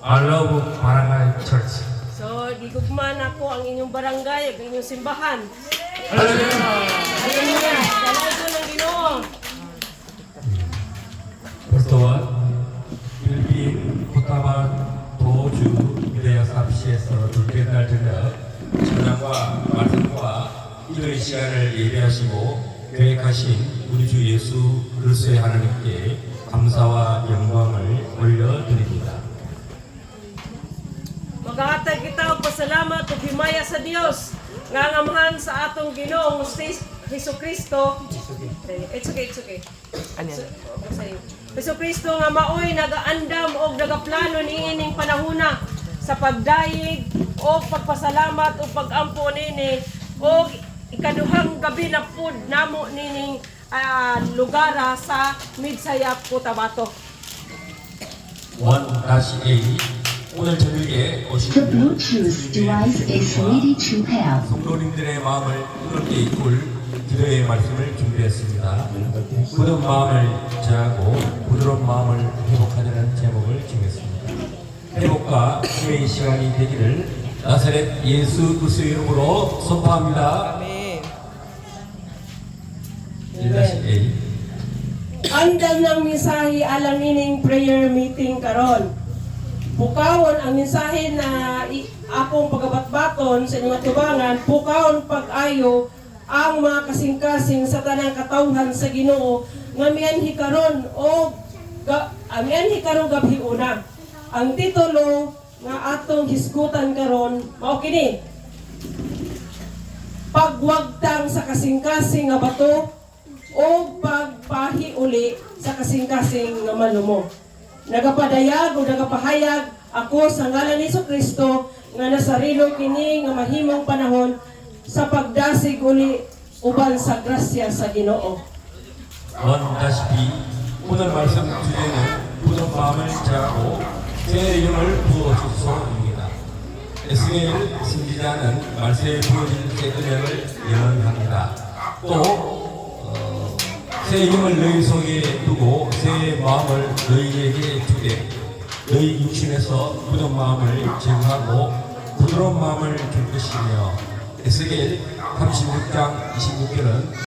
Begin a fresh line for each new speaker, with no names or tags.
I love Barangay Church.
So, gigugman ako ang inyong barangay, ang inyong simbahan.
Hallelujah.
Hallelujah! Dalay ko ng Ginoo.
또한 필리핀 코타반 도주 유대야 삽시에서 둘째 날 저녁 찬양과 말씀과 기도의 시간을 예배하시고 계획하신 우리 주 예수 그리스도의 하나님께 감사와 영광을 올려드립니다.
Maghatag kita og pasalamat ug himaya sa Dios nga ngamhan sa atong Ginoong Hesukristo. It's okay. Hesukristo nga maoy nagaandam og nagaplano niining panahuna sa pagdayeg o pagpasalamat o pagampo nini o ikaduhang gabi na pud namo nining lugar sa Midsayap, Cotabato.
1-A 오늘 저녁에
The
오신
Bluetooth device is ready to pair.
성도님들의 마음을 뜨겁게 이끌 기도의 말씀을 준비했습니다. 굳은 마음을 제하고 부드러운 마음을 회복하자는 제목을 정했습니다. 회복과 힘의 시간이 되기를 나사렛 예수 그리스도의 이름으로 선포합니다. 1-A
Andam ng mensahe alang ining prayer meeting karon. Pukawon ang mensahe na akong pagabatbaton sa inyong atubangan, pukawon pag-ayo ang mga kasing-kasing sa tanang katawhan sa Ginoo nga mianhi karon o mianhi karon gabi una. Ang titulo nga atong hisgutan karon mao kini. Pagwagtang sa kasing-kasing nga bato o pagpahi uli sa kasing-kasing nga malumo. Nagapadayag o nagapahayag ako sa ngalan ni Jesucristo nga nasarilo kini nga mahimong panahon sa pagdasig uli uban sa grasya sa Ginoo.
1-B 오늘 말씀 주제는 부드러운 마음을 제하고 새 영을 부어주소서입니다. 에스겔 선지자는 말세에 부어질 새 은혜를 예언합니다. 또 새 힘을 너희 속에 두고 새 마음을 너희에게 주되 너희 육신에서 부드러운 마음을 제거하고 부드러운 마음을 줄 것이며 에스겔 36장 26절은